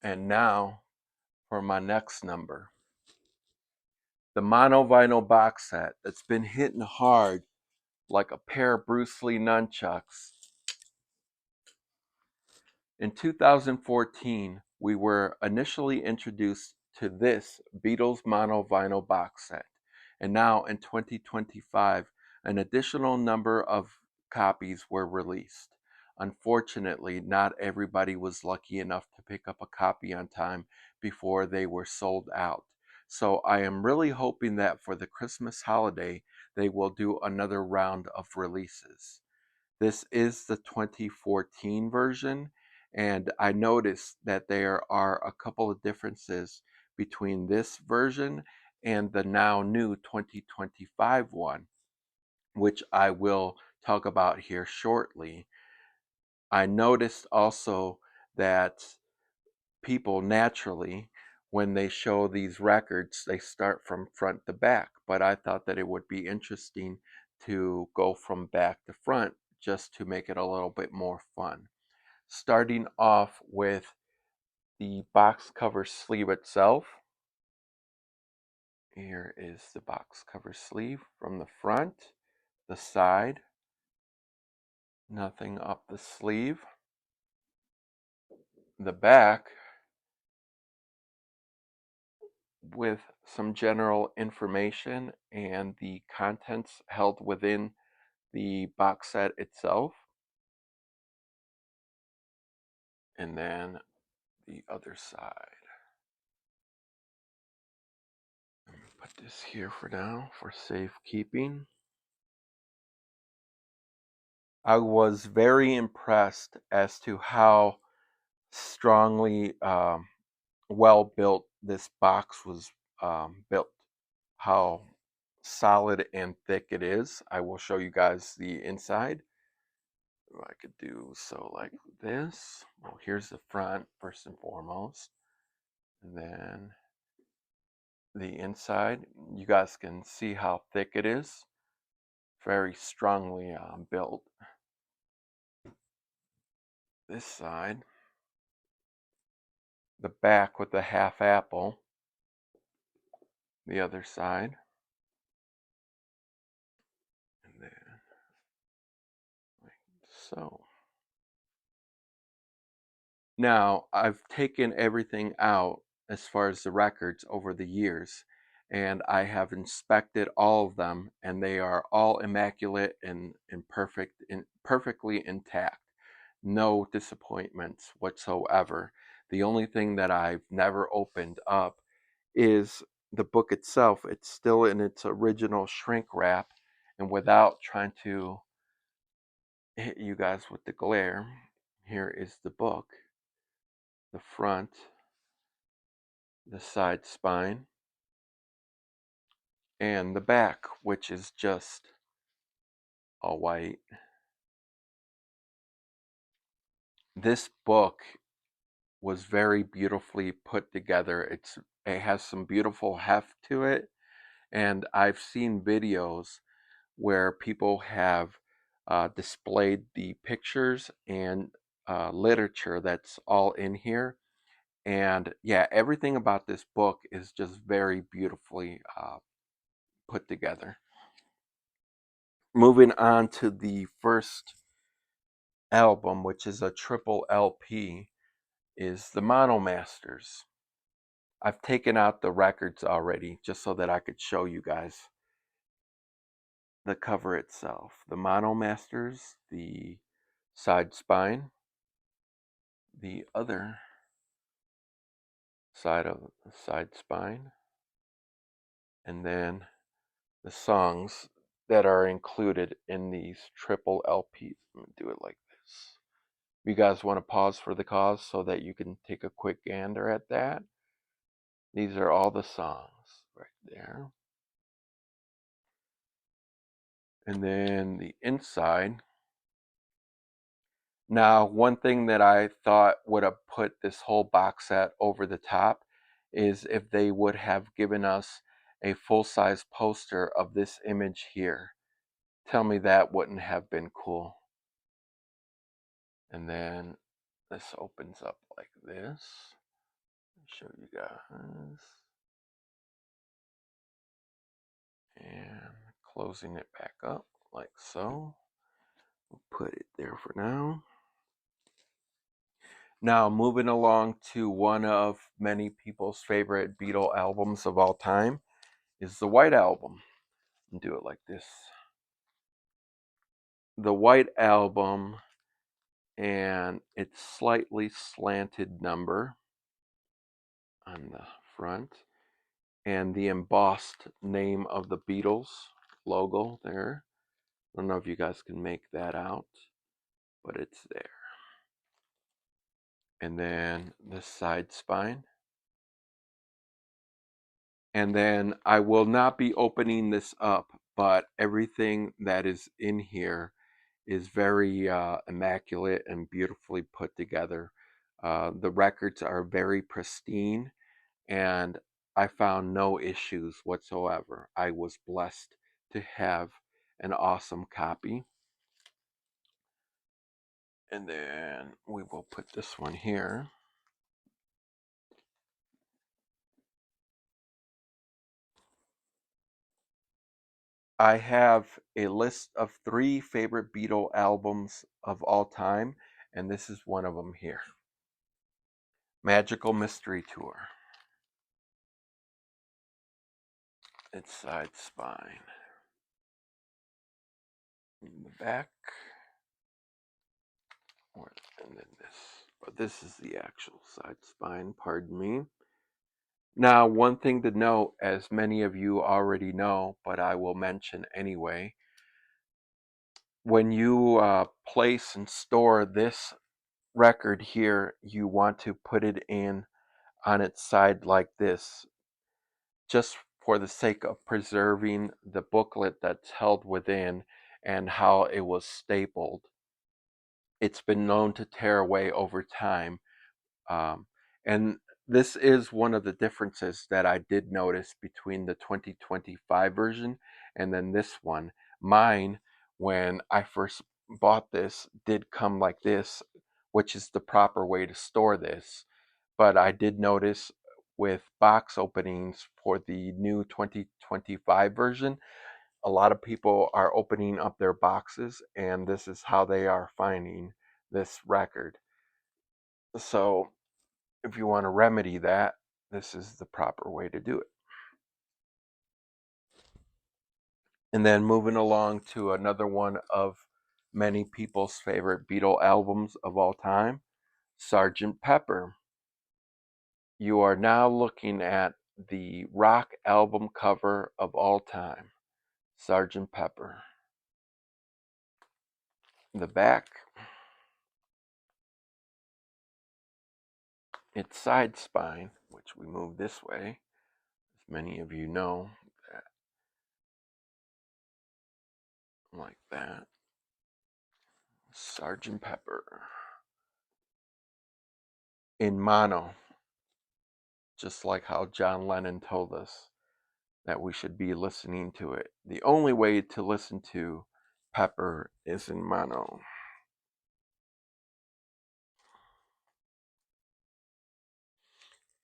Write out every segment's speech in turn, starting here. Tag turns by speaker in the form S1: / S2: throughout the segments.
S1: And now for my next number. The mono vinyl box set that's been hitting hard like a pair of Bruce Lee nunchucks. In 2014, we were initially introduced to this Beatles mono vinyl box set. And now in 2025, an additional number of copies were released. Unfortunately, not everybody was lucky enough to pick up a copy on time before they were sold out. So I am really hoping that for the Christmas holiday, they will do another round of releases. This is the 2014 version, and I noticed that there are a couple of differences between this version and the now new 2025 one, which I will talk about here shortly. I noticed also that people naturally, when they show these records, they start from front to back. But I thought that it would be interesting to go from back to front just to make it a little bit more fun. Starting off with the box cover sleeve itself. Here is the box cover sleeve from the front, the side, nothing up the sleeve. The back with some general information and the contents held within the box set itself. And then the other side. Let me put this here for now for safekeeping. I was very impressed as to how strongly well built this box was built, how solid and thick it is. I will show you guys the inside. I could do so like this. Well, here's the front first and foremost, and then the inside. You guys can see how thick it is. Very strongly built. This side, the back with the half apple. The other side, and then like so. Now, I've taken everything out as far as the records over the years, and I have inspected all of them, and they are all immaculate and perfect and perfectly intact. No disappointments whatsoever. The only thing that I've never opened up is the book itself. It's still in its original shrink wrap, and without trying to hit you guys with the glare, here is the book, the front, the side spine, and the back, which is just all white. This book was very beautifully put together. It has some beautiful heft to it, and I've seen videos where people have displayed the pictures and literature that's all in here. And yeah, everything about this book is just very beautifully put together. Moving on to the first album, which is a triple LP, is the Mono Masters. I've taken out the records already just so that I could show you guys the cover itself. The Mono Masters, the side spine, the other side of the side spine, and then the songs that are included in these triple LPs. I'm gonna do it like this. You guys want to pause for the cause so that you can take a quick gander at that? These are all the songs right there. And then the inside. Now, one thing that I thought would have put this whole box set over the top is if they would have given us a full-size poster of this image here. Tell me that wouldn't have been cool. And then this opens up like this. show you guys. And closing it back up like so. We'll put it there for now. Now, moving along to one of many people's favorite Beatle albums of all time is the White Album. And do it like this. The White Album, and it's slightly slanted number on the front, and the embossed name of the Beatles logo there. I don't know if you guys can make that out, but it's there. And then the side spine. And then I will not be opening this up, but everything that is in here is very immaculate and beautifully put together. The records are very pristine, and I found no issues whatsoever. I was blessed to have an awesome copy. And then we will put this one here. I have a list of 3 favorite Beatle albums of all time, and this is one of them here. Magical Mystery Tour. Its side spine. In the back. And then this. But this is the actual side spine, pardon me. Now, one thing to note, as many of you already know, but I will mention anyway, when you place and store this record here, you want to put it in on its side like this, just for the sake of preserving the booklet that's held within and how it was stapled. It's been known to tear away over time. And this is one of the differences that I did notice between the 2025 version and then this one. Mine, when I first bought this, did come like this, which is the proper way to store this. But I did notice with box openings for the new 2025 version, a lot of people are opening up their boxes, and this is how they are finding this record. So if you want to remedy that, this is the proper way to do it. And then moving along to another one of many people's favorite Beatle albums of all time, Sgt. Pepper. You are now looking at the rock album cover of all time, Sgt. Pepper. The back, its side spine, which we move this way, as many of you know, like that. Sgt. Pepper. In mono, just like how John Lennon told us that we should be listening to it. The only way to listen to Pepper is in mono.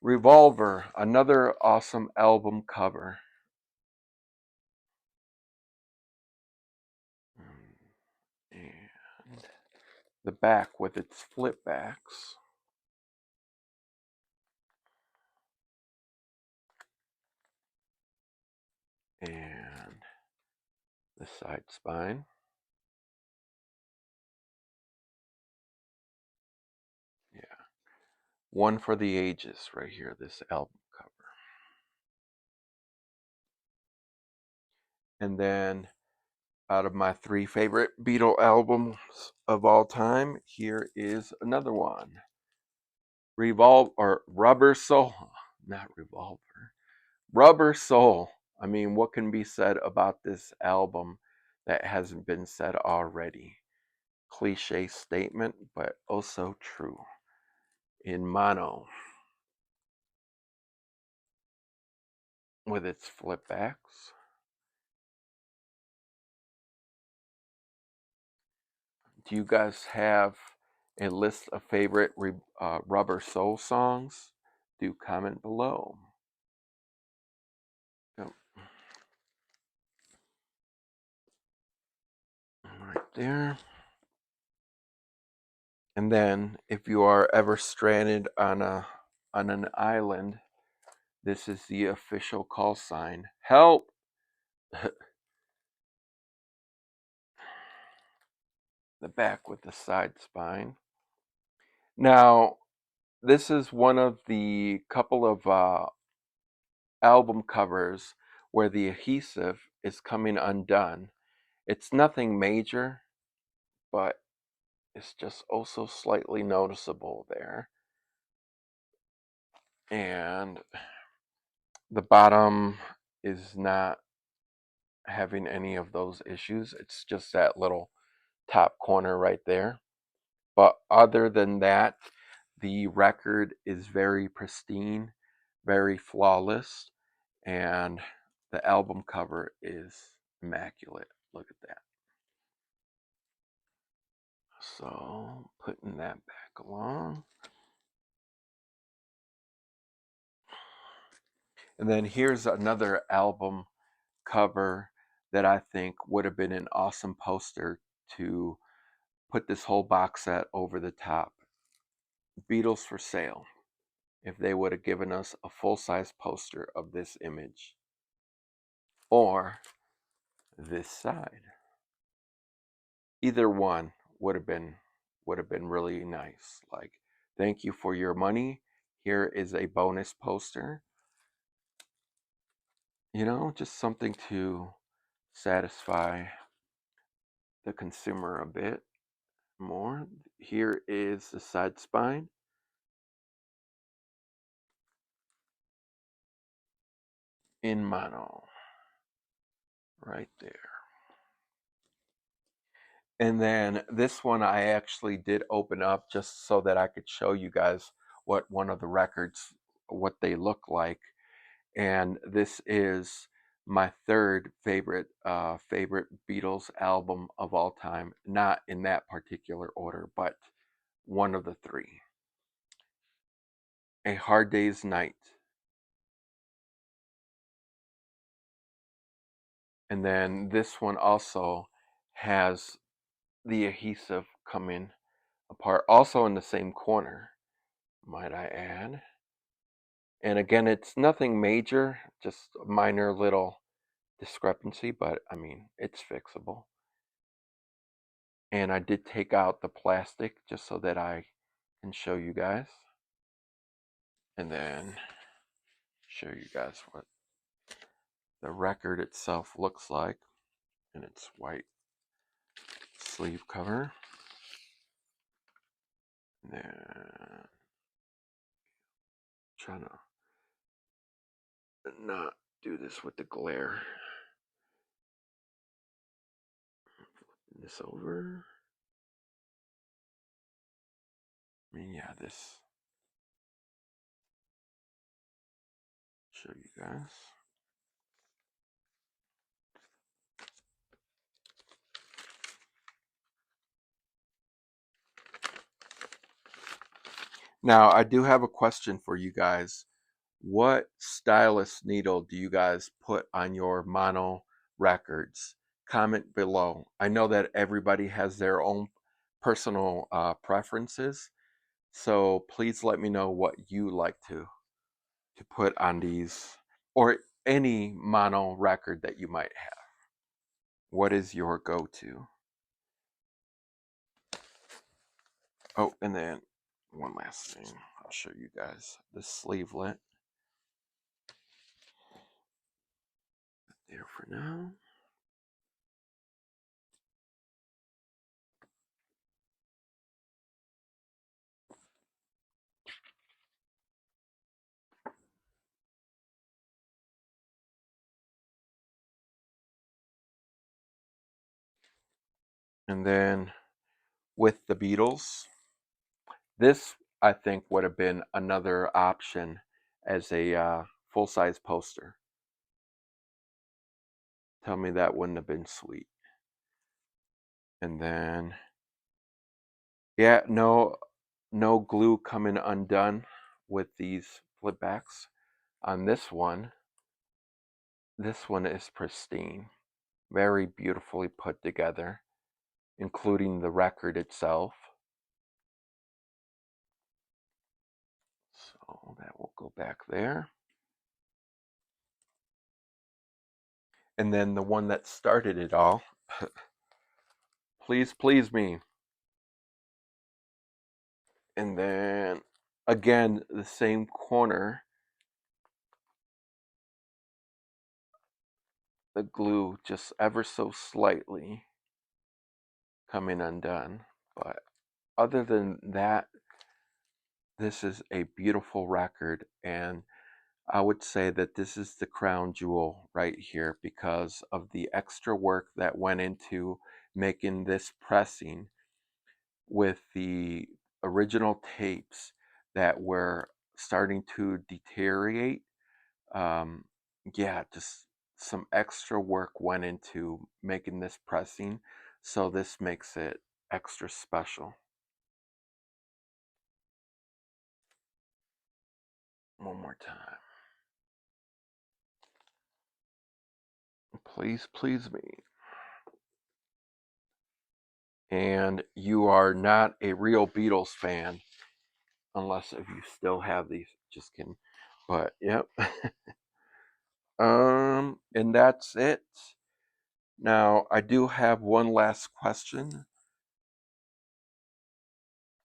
S1: Revolver, another awesome album cover. And the back with its flip backs. And the side spine. Yeah. One for the ages right here, this album cover. And then out of my 3 favorite Beatle albums of all time, here is another one. Rubber Soul, not Revolver. Rubber Soul. I mean, what can be said about this album that hasn't been said already? Cliche statement, but also true. In mono, with its flip backs. Do you guys have a list of favorite Rubber Soul songs do comment below. Yep. Right there. And then if you are ever stranded on an island, this is the official call sign. Help! The back with the side spine. Now, this is one of the couple of album covers where the adhesive is coming undone. It's nothing major, but it's just also slightly noticeable there. And the bottom is not having any of those issues. It's just that little top corner right there. But other than that, the record is very pristine, very flawless, and the album cover is immaculate. Look at that. So, putting that back along. And then here's another album cover that I think would have been an awesome poster to put this whole box set over the top. Beatles for Sale. If they would have given us a full-size poster of this image. Or this side. Either one would have been really nice. Like, thank you for your money. Here is a bonus poster. You know, just something to satisfy the consumer a bit more. Here is the side spine. In mono. Right there. And then this one I actually did open up just so that I could show you guys what one of the records, what they look like. And this is my third favorite Beatles album of all time. Not in that particular order, but one of the three. A Hard Day's Night. And then this one also has the adhesive coming apart, also in the same corner, might I add. And again, it's nothing major, just a minor little discrepancy, but I mean, it's fixable. And I did take out the plastic just so that I can show you guys. And then show you guys what the record itself looks like in its white sleeve cover. And then trying to not do this with the glare. Flip this over. I mean, yeah, this. Show you guys. Now, I do have a question for you guys. What stylus needle do you guys put on your mono records? Comment below. I know that everybody has their own personal preferences, so please let me know what you like to put on these or any mono record that you might have. What is your go-to? Oh, and then one last thing. I'll show you guys the sleevelet. There for now. And then with the Beatles, this I think would have been another option as a full-size poster. Tell me that wouldn't have been sweet. And then, yeah, no glue coming undone with these flip backs. On this one is pristine, very beautifully put together, including the record itself. So that will go back there. And then the one that started it all, Please Please Me. And then again, the same corner, the glue just ever so slightly coming undone. But other than that, this is a beautiful record, and I would say that this is the crown jewel right here because of the extra work that went into making this pressing with the original tapes that were starting to deteriorate. Um, yeah, just some extra work went into making this pressing, so this makes it extra special. One more time. Please, please me. And you are not a real Beatles fan unless if you still have these. Just kidding. But yep. And that's it. Now I do have one last question.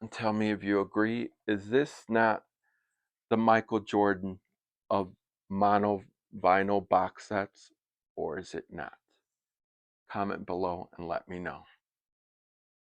S1: And tell me if you agree. Is this not the Michael Jordan of mono vinyl box sets, or is it not? Comment below and let me know.